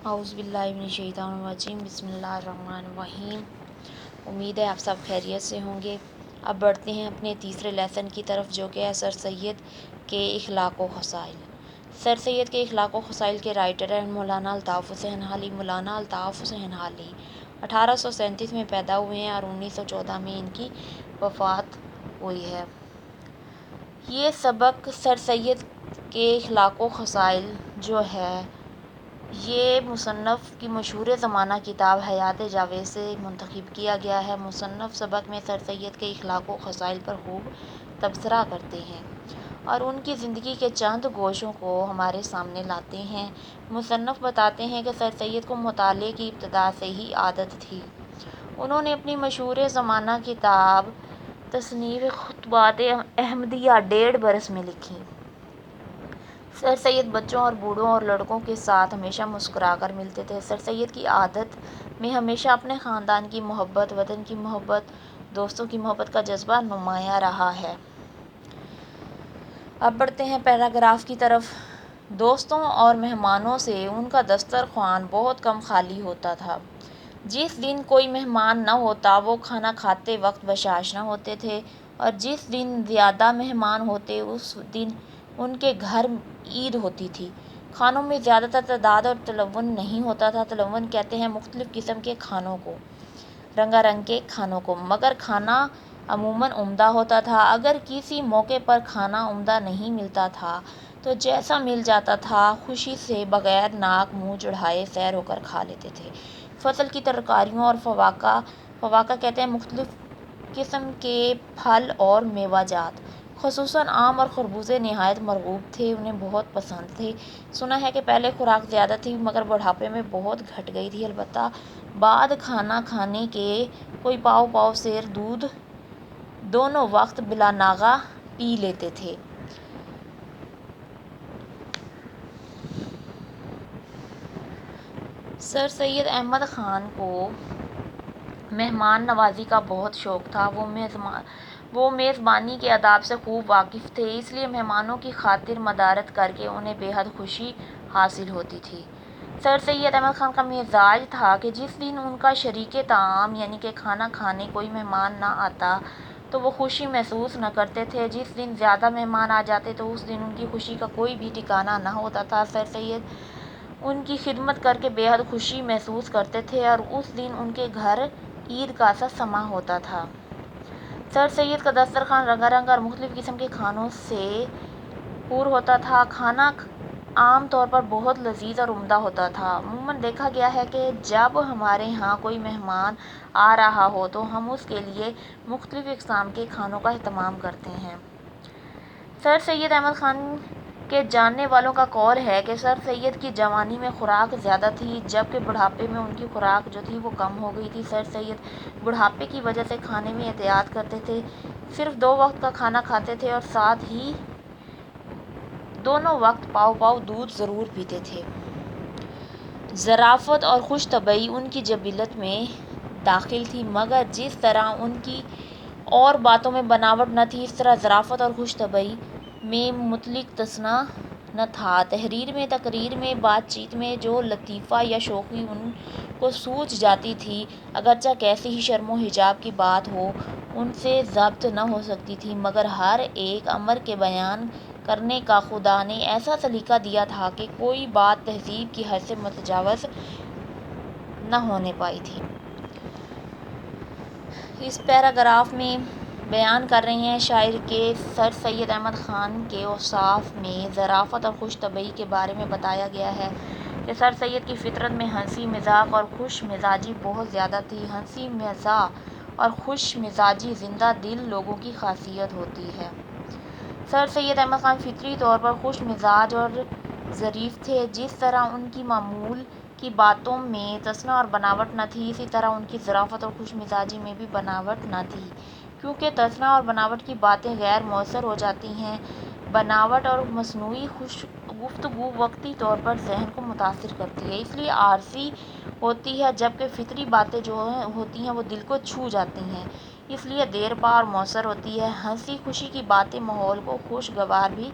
اعوذ باللہ من الشیطان الرجیم، بسم اللہ الرحمن الرحیم۔ امید ہے آپ سب خیریت سے ہوں گے۔ اب بڑھتے ہیں اپنے تیسرے لیسن کی طرف، جو کہ ہے سر سید کے اخلاق و خصائل۔ سر سید کے اخلاق و خصائل کے رائٹر ہیں مولانا الطاف حسین حالی۔ مولانا الطاف حسین حالی 1837 میں پیدا ہوئے ہیں اور 1914 میں ان کی وفات ہوئی ہے۔ یہ سبق سر سید کے اخلاق و خصائل جو ہے یہ مصنف کی مشہور زمانہ کتاب حیات جاوید سے منتخب کیا گیا ہے۔ مصنف سبق میں سر سید کے اخلاق و خصائل پر خوب تبصرہ کرتے ہیں اور ان کی زندگی کے چند گوشوں کو ہمارے سامنے لاتے ہیں۔ مصنف بتاتے ہیں کہ سر سید کو مطالعے کی ابتدا سے ہی عادت تھی۔ انہوں نے اپنی مشہور زمانہ کتاب تصنیف خطبات احمدیہ 1.5 برس میں لکھی۔ سر سید بچوں اور بوڑھوں اور لڑکوں کے ساتھ ہمیشہ مسکرا کر ملتے تھے۔ سر سید کی عادت میں ہمیشہ اپنے خاندان کی محبت، وطن کی محبت، دوستوں کی محبت کا جذبہ نمایاں رہا ہے۔ اب بڑھتے ہیں پیراگراف کی طرف۔ دوستوں اور مہمانوں سے ان کا دسترخوان بہت کم خالی ہوتا تھا۔ جس دن کوئی مہمان نہ ہوتا وہ کھانا کھاتے وقت بشاش نہ ہوتے تھے، اور جس دن زیادہ مہمان ہوتے اس دن ان کے گھر عید ہوتی تھی۔ کھانوں میں زیادہ تعداد اور تلون نہیں ہوتا تھا۔ تلون کہتے ہیں مختلف قسم کے کھانوں کو، رنگا رنگ کے کھانوں کو، مگر کھانا عموماً عمدہ ہوتا تھا۔ اگر کسی موقع پر کھانا عمدہ نہیں ملتا تھا تو جیسا مل جاتا تھا خوشی سے بغیر ناک منہ چڑھائے سیر ہو کر کھا لیتے تھے۔ فصل کی ترکاریوں اور فواکہ، فواکہ کہتے ہیں مختلف قسم کے پھل اور میوہ جات، خصوصاً آم اور خربوزے نہایت مرغوب تھے، انہیں بہت پسند تھے۔ سنا ہے کہ پہلے خوراک زیادہ تھی مگر بڑھاپے میں بہت گھٹ گئی تھی، البتہ بعد کھانا کھانے کے کوئی پاؤ پاؤ سیر دودھ دونوں وقت بلا ناغہ پی لیتے تھے۔ سر سید احمد خان کو مہمان نوازی کا بہت شوق تھا۔ وہ میزبانی کے آداب سے خوب واقف تھے، اس لیے مہمانوں کی خاطر مدارت کر کے انہیں بے حد خوشی حاصل ہوتی تھی۔ سر سید احمد خان کا مزاج تھا کہ جس دن ان کا شریک طعام یعنی کہ کھانا کھانے کوئی مہمان نہ آتا تو وہ خوشی محسوس نہ کرتے تھے، جس دن زیادہ مہمان آ جاتے تو اس دن ان کی خوشی کا کوئی بھی ٹھکانہ نہ ہوتا تھا۔ سر سید ان کی خدمت کر کے بے حد خوشی محسوس کرتے تھے اور اس دن ان کے گھر عید کا سا سماں ہوتا تھا۔ سر سید کا دسترخوان رنگا رنگ اور مختلف قسم کے کھانوں سے پُر ہوتا تھا۔ کھانا عام طور پر بہت لذیذ اور عمدہ ہوتا تھا۔ عموماً دیکھا گیا ہے کہ جب ہمارے ہاں کوئی مہمان آ رہا ہو تو ہم اس کے لیے مختلف اقسام کے کھانوں کا اہتمام کرتے ہیں۔ سر سید احمد خان کے جاننے والوں کا قول ہے کہ سر سید کی جوانی میں خوراک زیادہ تھی جبکہ بڑھاپے میں ان کی خوراک جو تھی وہ کم ہو گئی تھی۔ سر سید بڑھاپے کی وجہ سے کھانے میں احتیاط کرتے تھے، صرف 2 وقت کا کھانا کھاتے تھے اور ساتھ ہی دونوں وقت پاؤ پاؤ دودھ ضرور پیتے تھے۔ ظرافت اور خوش طبعی ان کی جبلت میں داخل تھی، مگر جس طرح ان کی اور باتوں میں بناوٹ نہ تھی اس طرح ظرافت اور خوش طبعی میں مطلق تصنع نہ تھا۔ تحریر میں، تقریر میں، بات چیت میں جو لطیفہ یا شوخی ان کو سوجھ جاتی تھی، اگرچہ کیسی ہی شرم و حجاب کی بات ہو ان سے ضبط نہ ہو سکتی تھی، مگر ہر ایک امر کے بیان کرنے کا خدا نے ایسا سلیقہ دیا تھا کہ کوئی بات تہذیب کی حد سے متجاوز نہ ہونے پائی تھی۔ اس پیراگراف میں بیان کر رہے ہیں شاعر کہ سر سید احمد خان کے اوصاف میں ظرافت اور خوش طبعی کے بارے میں بتایا گیا ہے کہ سر سید کی فطرت میں ہنسی مذاق اور خوش مزاجی بہت زیادہ تھی۔ ہنسی مزاح اور خوش مزاجی زندہ دل لوگوں کی خاصیت ہوتی ہے۔ سر سید احمد خان فطری طور پر خوش مزاج اور ظریف تھے۔ جس طرح ان کی معمول کی باتوں میں تصنع اور بناوٹ نہ تھی، اسی طرح ان کی ظرافت اور خوش مزاجی میں بھی بناوٹ نہ تھی، کیونکہ تصنع اور بناوٹ کی باتیں غیر مؤثر ہو جاتی ہیں۔ بناوٹ اور مصنوعی گفتگو وقتی طور پر ذہن کو متاثر کرتی ہے، اس لیے عارضی ہوتی ہے، جبکہ فطری باتیں جو ہوتی ہیں وہ دل کو چھو جاتی ہیں، اس لیے دیر پا اور مؤثر ہوتی ہیں۔ ہنسی خوشی کی باتیں ماحول کو خوشگوار بھی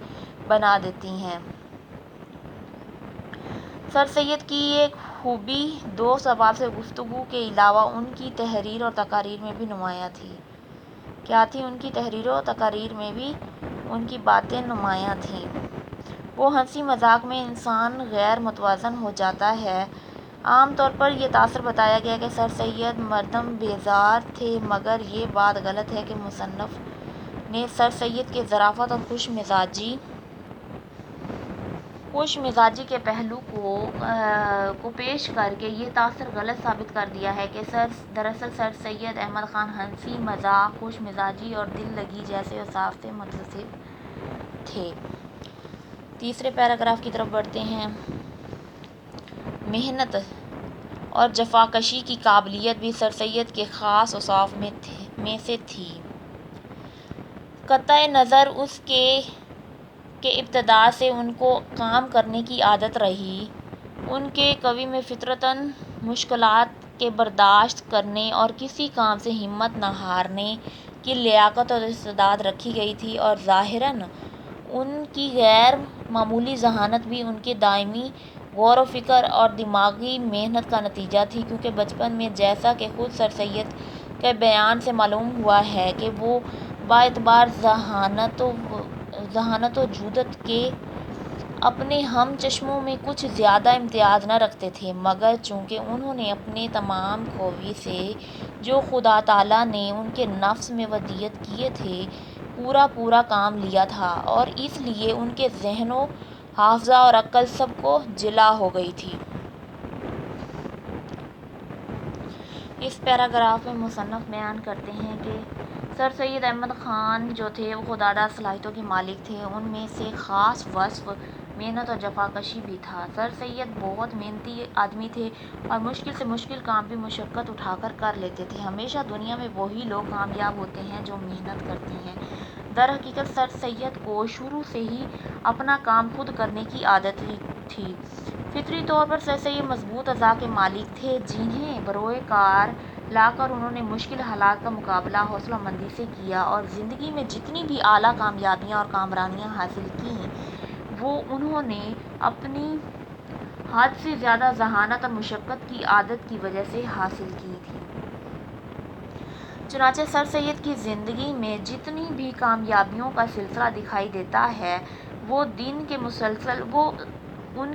بنا دیتی ہیں۔ سر سید کی ایک خوبی دو سوال سے گفتگو کے علاوہ ان کی تحریر اور تقاریر میں بھی نمایاں تھی۔ کیا تھی؟ ان کی تحریروں اور تقاریر میں بھی ان کی باتیں نمایاں تھیں۔ وہ ہنسی مذاق میں انسان غیر متوازن ہو جاتا ہے۔ عام طور پر یہ تاثر بتایا گیا کہ سر سید مردم بیزار تھے، مگر یہ بات غلط ہے کہ مصنف نے سر سید کے ظرافت اور خوش مزاجی کے پہلو کو پیش کر کے یہ تاثر غلط ثابت کر دیا ہے کہ دراصل سر سید احمد خان ہنسی مذاق، خوش مزاجی اور دل لگی جیسے اوصاف سے متصف تھے۔ تیسرے پیراگراف کی طرف بڑھتے ہیں۔ محنت اور جفاکشی کی قابلیت بھی سر سید کے خاص اوصاف میں سے تھی۔ قطع نظر اس کے کہ ابتدا سے ان کو کام کرنے کی عادت رہی، ان کے قوی میں فطرتاً مشکلات کے برداشت کرنے اور کسی کام سے ہمت نہ ہارنے کی لیاقت اور استعداد رکھی گئی تھی، اور ظاہراً ان کی غیر معمولی ذہانت بھی ان کے دائمی غور و فکر اور دماغی محنت کا نتیجہ تھی، کیونکہ بچپن میں، جیسا کہ خود سر سید کے بیان سے معلوم ہوا ہے کہ وہ باعتبار ذہانت و جودت کے اپنے ہم چشموں میں کچھ زیادہ امتیاز نہ رکھتے تھے، مگر چونکہ انہوں نے اپنے تمام قوے سے جو خدا تعالیٰ نے ان کے نفس میں ودیعت کیے تھے پورا کام لیا تھا، اور اس لیے ان کے ذہن و حافظہ اور عقل سب کو جلا ہو گئی تھی۔ اس پیراگراف میں مصنف بیان کرتے ہیں کہ سر سید احمد خان جو تھے وہ خودداد صلاحیتوں کے مالک تھے۔ ان میں سے خاص وصف محنت اور جفاکشی بھی تھا۔ سر سید بہت محنتی آدمی تھے اور مشکل سے مشکل کام بھی مشقت اٹھا کر لیتے تھے۔ ہمیشہ دنیا میں وہی لوگ کامیاب ہوتے ہیں جو محنت کرتے ہیں۔ در حقیقت سر سید کو شروع سے ہی اپنا کام خود کرنے کی عادت تھی۔ فطری طور پر سر سید مضبوط اعضاء کے مالک تھے، جنہیں بروئے کار لا کر انہوں نے مشکل حالات کا مقابلہ حوصلہ مندی سے کیا، اور زندگی میں جتنی بھی اعلیٰ کامیابیاں اور کامرانیاں حاصل کیں وہ انہوں نے اپنی حد سے زیادہ ذہانت اور مشقت کی عادت کی وجہ سے حاصل کی تھیں۔ چنانچہ سر سید کی زندگی میں جتنی بھی کامیابیوں کا سلسلہ دکھائی دیتا ہے وہ ان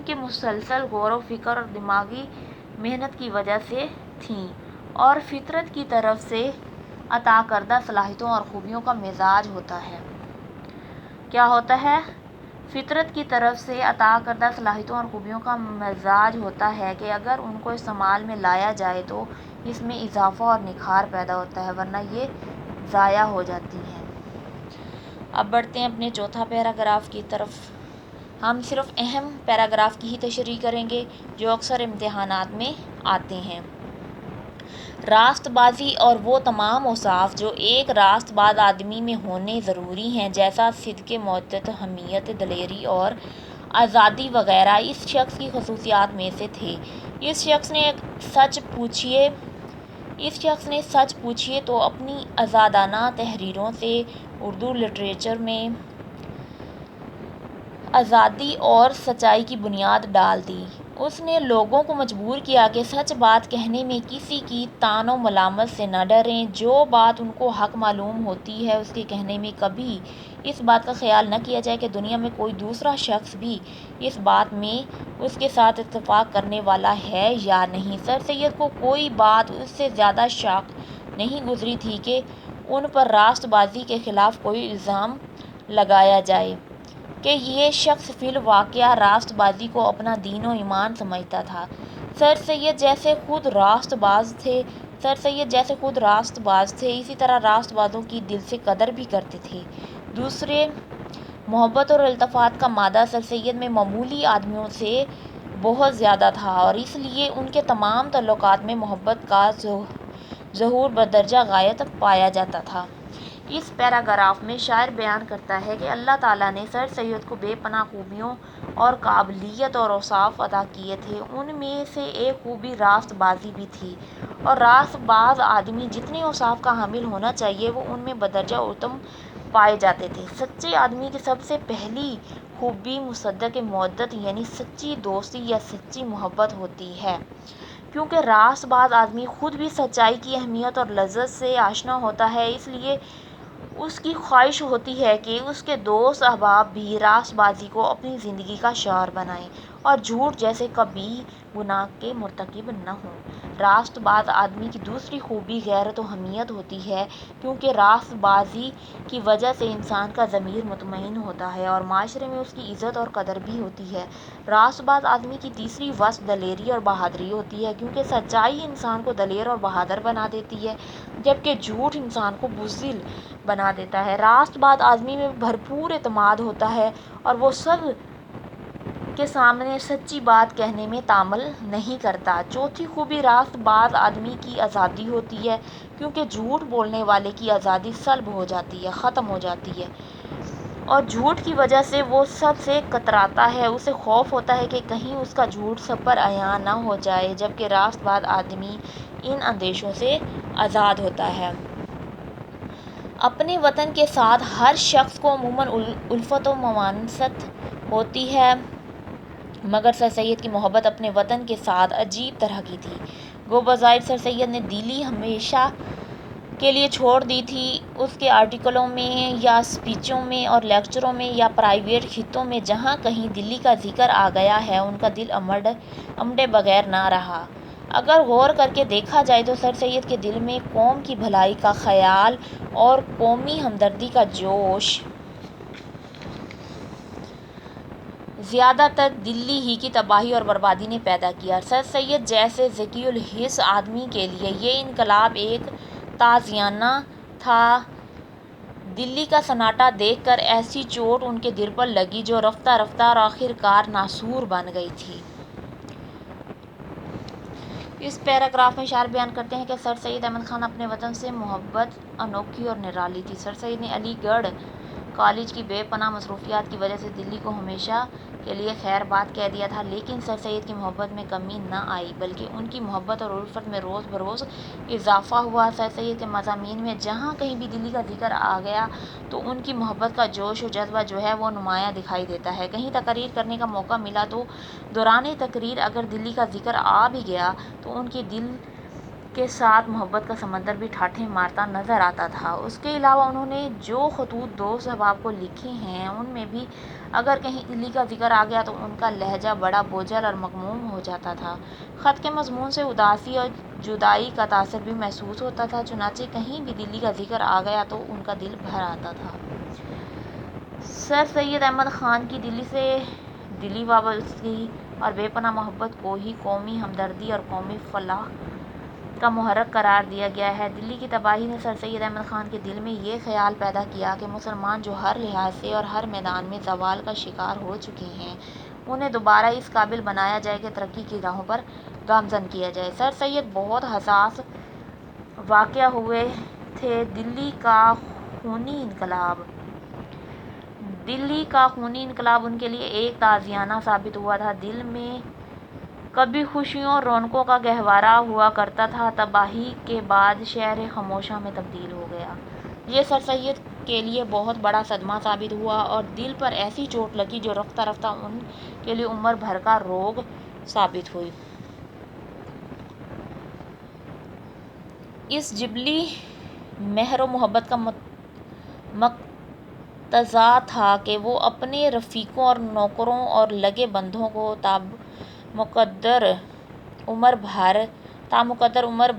کے مسلسل غور و فکر اور دماغی محنت کی وجہ سے تھیں، اور فطرت کی طرف سے عطا کردہ صلاحیتوں اور خوبیوں کا مزاج ہوتا ہے۔ کیا ہوتا ہے؟ فطرت کی طرف سے عطا کردہ صلاحیتوں اور خوبیوں کا مزاج ہوتا ہے کہ اگر ان کو استعمال میں لایا جائے تو اس میں اضافہ اور نکھار پیدا ہوتا ہے، ورنہ یہ ضائع ہو جاتی ہیں۔ اب بڑھتے ہیں اپنے چوتھا پیراگراف کی طرف۔ ہم صرف اہم پیراگراف کی ہی تشریح کریں گے جو اکثر امتحانات میں آتے ہیں۔ راست بازی اور وہ تمام اوصاف جو ایک راست باز آدمی میں ہونے ضروری ہیں، جیسا صدق، مودت، حمیت، دلیری اور آزادی وغیرہ، اس شخص کی خصوصیات میں سے تھے۔ اس شخص نے سچ پوچھیے تو اپنی آزادانہ تحریروں سے اردو لٹریچر میں آزادی اور سچائی کی بنیاد ڈال دی۔ اس نے لوگوں کو مجبور کیا کہ سچ بات کہنے میں کسی کی طعن و ملامت سے نہ ڈریں۔ جو بات ان کو حق معلوم ہوتی ہے اس کے کہنے میں کبھی اس بات کا خیال نہ کیا جائے کہ دنیا میں کوئی دوسرا شخص بھی اس بات میں اس کے ساتھ اتفاق کرنے والا ہے یا نہیں۔ سر سید کو کوئی بات اس سے زیادہ شاق نہیں گزری تھی کہ ان پر راست بازی کے خلاف کوئی الزام لگایا جائے کہ یہ شخص فی الواقع راست بازی کو اپنا دین و ایمان سمجھتا تھا۔ سر سید جیسے خود راست باز تھے، اسی طرح راست بازوں کی دل سے قدر بھی کرتے تھے۔ دوسرے، محبت اور التفات کا مادہ سر سید میں معمولی آدمیوں سے بہت زیادہ تھا، اور اس لیے ان کے تمام تعلقات میں محبت کا ظہور بدرجہ غایت پایا جاتا تھا۔ اس پیراگراف میں شاعر بیان کرتا ہے کہ اللہ تعالیٰ نے سر سید کو بے پناہ خوبیوں اور قابلیت اور اوصاف عطا کیے تھے۔ ان میں سے ایک خوبی راست بازی بھی تھی، اور راست باز آدمی جتنے اوصاف کا حامل ہونا چاہیے وہ ان میں بدرجہ اتم پائے جاتے تھے۔ سچے آدمی کی سب سے پہلی خوبی مصدق مودت یعنی سچی دوستی یا سچی محبت ہوتی ہے، کیونکہ راست باز آدمی خود بھی سچائی کی اہمیت اور لذت سے آشنا ہوتا ہے، اس لیے اس کی خواہش ہوتی ہے کہ اس کے دوست احباب بھی راست بازی کو اپنی زندگی کا شعار بنائیں اور جھوٹ جیسے کبھی گناہ کے مرتکب نہ ہوں۔ راست باز آدمی کی دوسری خوبی غیرت و حمیت ہوتی ہے، کیونکہ راست بازی کی وجہ سے انسان کا ضمیر مطمئن ہوتا ہے اور معاشرے میں اس کی عزت اور قدر بھی ہوتی ہے۔ راست باز آدمی کی تیسری وصف دلیری اور بہادری ہوتی ہے، کیونکہ سچائی انسان کو دلیر اور بہادر بنا دیتی ہے، جبکہ جھوٹ انسان کو بزدل بنا دیتا ہے۔ راست باز آدمی میں بھرپور اعتماد ہوتا ہے اور وہ سب کے سامنے سچی بات کہنے میں تامل نہیں کرتا۔ چوتھی خوبی راست باز آدمی کی آزادی ہوتی ہے، کیونکہ جھوٹ بولنے والے کی آزادی سلب ہو جاتی ہے، ختم ہو جاتی ہے اور جھوٹ کی وجہ سے وہ سب سے کتراتا ہے، اسے خوف ہوتا ہے کہ کہیں اس کا جھوٹ سب پر عیاں نہ ہو جائے، جبکہ راست باز آدمی ان اندیشوں سے آزاد ہوتا ہے۔ اپنے وطن کے ساتھ ہر شخص کو عموماً الفت و مونست ہوتی ہے، مگر سر سید کی محبت اپنے وطن کے ساتھ عجیب طرح کی تھی۔ گو بظاہر سر سید نے دلی ہمیشہ کے لیے چھوڑ دی تھی۔ اس کے آرٹیکلوں میں یا اسپیچوں میں اور لیکچروں میں یا پرائیویٹ خطوں میں جہاں کہیں دلی کا ذکر آ گیا ہے، ان کا دل امڈے بغیر نہ رہا۔ اگر غور کر کے دیکھا جائے تو سر سید کے دل میں قوم کی بھلائی کا خیال اور قومی ہمدردی کا جوش زیادہ تر دلی ہی کی تباہی اور بربادی نے پیدا کیا۔ سر سید جیسے ذکی الحس آدمی کے لیے یہ انقلاب ایک تازیانہ تھا۔ دلی کا سناٹا دیکھ کر ایسی چوٹ ان کے دل پر لگی جو رفتہ رفتہ اور آخر کار ناسور بن گئی تھی۔ اس پیراگراف میں شاعر بیان کرتے ہیں کہ سر سید احمد خان اپنے وطن سے محبت انوکھی اور نرالی تھی۔ سر سید نے علی گڑھ کالج کی بے پناہ مصروفیات کی وجہ سے دلی کو ہمیشہ کے لیے خیر باد کہہ دیا تھا، لیکن سر سید کی محبت میں کمی نہ آئی بلکہ ان کی محبت اور الفت میں روز بروز اضافہ ہوا۔ سر سید کے مضامین میں جہاں کہیں بھی دلی کا ذکر آ گیا تو ان کی محبت کا جوش و جذبہ جو ہے وہ نمایاں دکھائی دیتا ہے۔ کہیں تقریر کرنے کا موقع ملا تو دوران تقریر اگر دلی کا ذکر آ بھی گیا تو ان کے دل کے ساتھ محبت کا سمندر بھی ٹھاٹھیں مارتا نظر آتا تھا۔ اس کے علاوہ انہوں نے جو خطوط دوست احباب کو لکھے ہیں ان میں بھی اگر کہیں دلی کا ذکر آ گیا تو ان کا لہجہ بڑا بوجھل اور مغموم ہو جاتا تھا۔ خط کے مضمون سے اداسی اور جدائی کا تاثر بھی محسوس ہوتا تھا، چنانچہ کہیں بھی دلی کا ذکر آ گیا تو ان کا دل بھر آتا تھا۔ سر سید احمد خان کی دلی سے دلی وابستگی اور بے پناہ محبت کو ہی قومی ہمدردی اور قومی فلاح کا محرک قرار دیا گیا ہے۔ دلی کی تباہی نے سر سید احمد خان کے دل میں یہ خیال پیدا کیا کہ مسلمان جو ہر لحاظ سے اور ہر میدان میں زوال کا شکار ہو چکے ہیں، انہیں دوبارہ اس قابل بنایا جائے کہ ترقی کی راہوں پر گامزن کیا جائے۔ سر سید بہت حساس واقع ہوئے تھے۔ دلی کا خونی انقلاب ان کے لیے ایک تازیانہ ثابت ہوا تھا۔ دل میں کبھی خوشیوں اور رونقوں کا گہوارہ ہوا کرتا تھا، تباہی کے بعد شہر خاموشاں میں تبدیل ہو گیا۔ یہ سر سید کے لیے بہت بڑا صدمہ ثابت ہوا اور دل پر ایسی چوٹ لگی جو رفتہ رفتہ ان کے لیے عمر بھر کا روگ ثابت ہوئی۔ اس جبلی مہر و محبت کا مقتضا تھا کہ وہ اپنے رفیقوں اور نوکروں اور لگے بندوں کو تامقدر عمر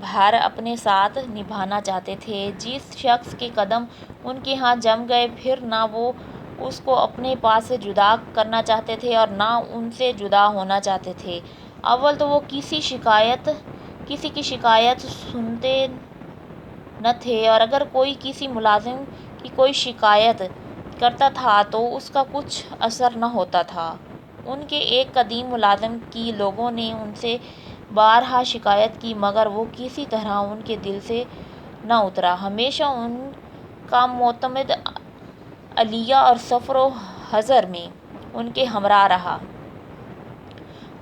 بھر اپنے ساتھ نبھانا چاہتے تھے۔ جس شخص کے قدم ان کے ہاں جم گئے پھر نہ وہ اس کو اپنے پاس سے جدا کرنا چاہتے تھے اور نہ ان سے جدا ہونا چاہتے تھے۔ اول تو وہ کسی کی شکایت سنتے نہ تھے اور اگر کوئی کسی ملازم کی کوئی شکایت کرتا تھا تو اس کا کچھ اثر نہ ہوتا تھا۔ ان کے ایک قدیم ملازم کی لوگوں نے ان سے بارہا شکایت کی مگر وہ کسی طرح ان کے دل سے نہ اترا۔ ہمیشہ ان کا معتمد علیہ اور سفر و حضر میں ان کے ہمراہ رہا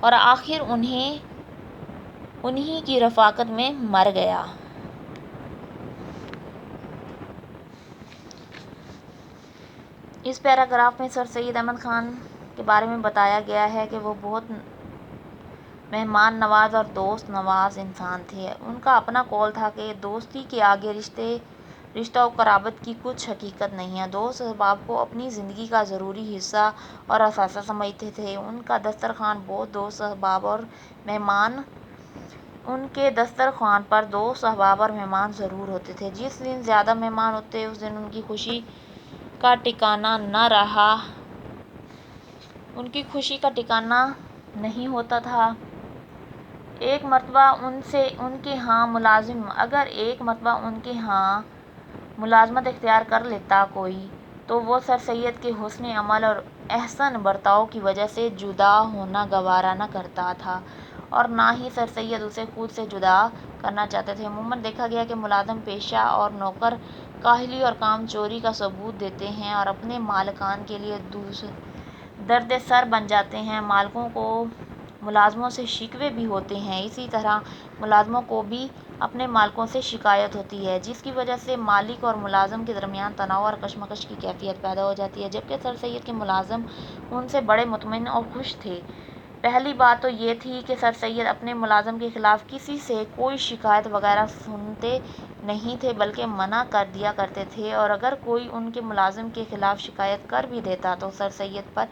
اور آخر انہی کی رفاقت میں مر گیا۔ اس پیراگراف میں سر سید احمد خان کے بارے میں بتایا گیا ہے کہ وہ بہت مہمان نواز اور دوست نواز انسان تھے۔ ان کا اپنا قول تھا کہ دوستی کے آگے رشتہ و قرابت کی کچھ حقیقت نہیں ہے۔ دوست احباب کو اپنی زندگی کا ضروری حصہ اور اثاثہ سمجھتے تھے۔ ان کا دسترخوان بہت دوست احباب اور مہمان ان کے دسترخوان پر دوست احباب اور مہمان ضرور ہوتے تھے۔ جس دن زیادہ مہمان ہوتے اس دن ان کی خوشی کا ٹھکانہ نہیں ہوتا تھا۔ اگر ایک مرتبہ ان کے ہاں ملازمت اختیار کر لیتا کوئی تو وہ سر سید کے حسن عمل اور احسن برتاؤ کی وجہ سے جدا ہونا گوارا نہ کرتا تھا اور نہ ہی سر سید اسے خود سے جدا کرنا چاہتے تھے۔ عموماً دیکھا گیا کہ ملازم پیشہ اور نوکر کاہلی اور کام چوری کا ثبوت دیتے ہیں اور اپنے مالکان کے لیے درد سر بن جاتے ہیں۔ مالکوں کو ملازموں سے شکوے بھی ہوتے ہیں، اسی طرح ملازموں کو بھی اپنے مالکوں سے شکایت ہوتی ہے، جس کی وجہ سے مالک اور ملازم کے درمیان تناؤ اور کشمکش کی کیفیت پیدا ہو جاتی ہے۔ جبکہ سر سید کے ملازم ان سے بڑے مطمئن اور خوش تھے۔ پہلی بات تو یہ تھی کہ سر سید اپنے ملازم کے خلاف کسی سے کوئی شکایت وغیرہ سنتے نہیں تھے بلکہ منع کر دیا کرتے تھے، اور اگر کوئی ان کے ملازم کے خلاف شکایت کر بھی دیتا تو سر سید پر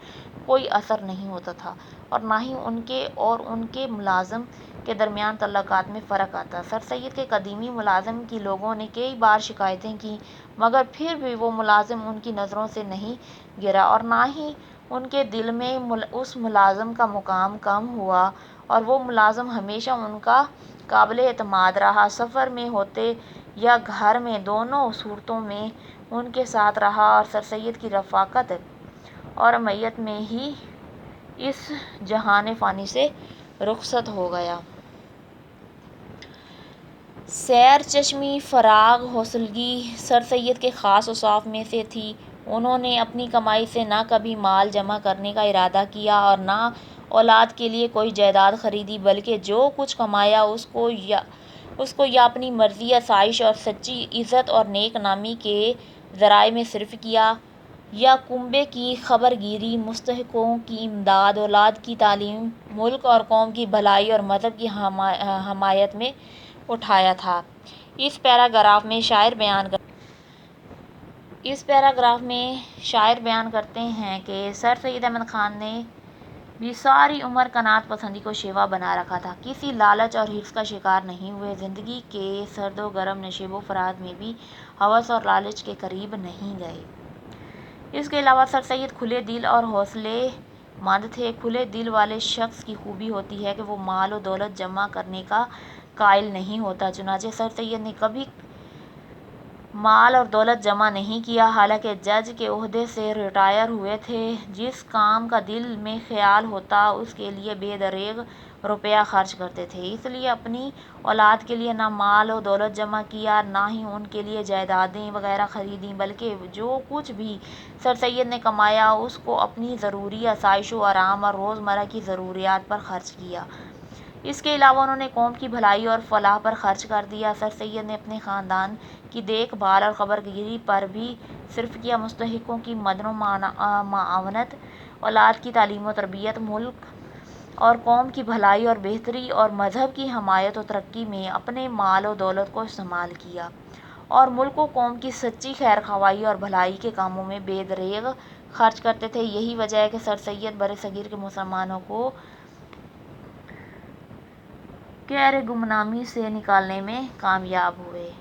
کوئی اثر نہیں ہوتا تھا اور نہ ہی ان کے اور ان کے ملازم کے درمیان تعلقات میں فرق آتا۔ سر سید کے قدیمی ملازم کی لوگوں نے کئی بار شکایتیں کیں مگر پھر بھی وہ ملازم ان کی نظروں سے نہیں گرا اور نہ ہی ان کے دل میں اس ملازم کا مقام کم ہوا، اور وہ ملازم ہمیشہ ان کا قابل اعتماد رہا۔ سفر میں ہوتے یا گھر میں، دونوں صورتوں میں ان کے ساتھ رہا اور سر سید کی رفاقت اور معیت میں ہی اس جہان فانی سے رخصت ہو گیا۔ سیر چشمی، فراغ حوصلگی سر سید کے خاص اوصاف میں سے تھی۔ انہوں نے اپنی کمائی سے نہ کبھی مال جمع کرنے کا ارادہ کیا اور نہ اولاد کے لیے کوئی جائیداد خریدی، بلکہ جو کچھ کمایا اس کو یا اپنی مرضی، آسائش اور سچی عزت اور نیک نامی کے ذرائع میں صرف کیا، یا کنبے کی خبر گیری، مستحقوں کی امداد، اولاد کی تعلیم، ملک اور قوم کی بھلائی اور مذہب کی حمایت میں اٹھایا تھا۔ اس پیراگراف میں شاعر بیان کرتے ہیں کہ سر سید احمد خان نے بھی ساری عمر قناعت پسندی کو شیوا بنا رکھا تھا، کسی لالچ اور حرص کا شکار نہیں ہوئے، زندگی کے سرد و گرم نشیب و فراز میں بھی ہوس اور لالچ کے قریب نہیں گئے۔ اس کے علاوہ سر سید کھلے دل اور حوصلے مند تھے۔ کھلے دل والے شخص کی خوبی ہوتی ہے کہ وہ مال و دولت جمع کرنے کا قائل نہیں ہوتا، چنانچہ سر سید نے کبھی مال اور دولت جمع نہیں کیا، حالانکہ جج کے عہدے سے ریٹائر ہوئے تھے۔ جس کام کا دل میں خیال ہوتا اس کے لیے بے دریغ روپیہ خرچ کرتے تھے۔ اس لیے اپنی اولاد کے لیے نہ مال و دولت جمع کیا، نہ ہی ان کے لیے جائیدادیں وغیرہ خریدیں، بلکہ جو کچھ بھی سر سید نے کمایا اس کو اپنی ضروری آسائش و آرام اور روزمرہ کی ضروریات پر خرچ کیا۔ اس کے علاوہ انہوں نے قوم کی بھلائی اور فلاح پر خرچ کر دیا۔ سر سید نے اپنے خاندان کی دیکھ بھال اور خبر گیری پر بھی صرف کیا، مستحقوں کی مدد و معاونت، اولاد کی تعلیم و تربیت، ملک اور قوم کی بھلائی اور بہتری اور مذہب کی حمایت و ترقی میں اپنے مال و دولت کو استعمال کیا، اور ملک و قوم کی سچی خیر خواہی اور بھلائی کے کاموں میں بے دریغ خرچ کرتے تھے۔ یہی وجہ ہے کہ سر سید برصغیر کے مسلمانوں کو قہر گمنامی سے نکالنے میں کامیاب ہوئے۔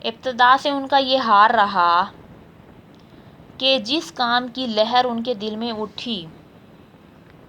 ابتدا سے ان کا یہ حال رہا کہ جس کام کی لہر ان کے دل میں اٹھی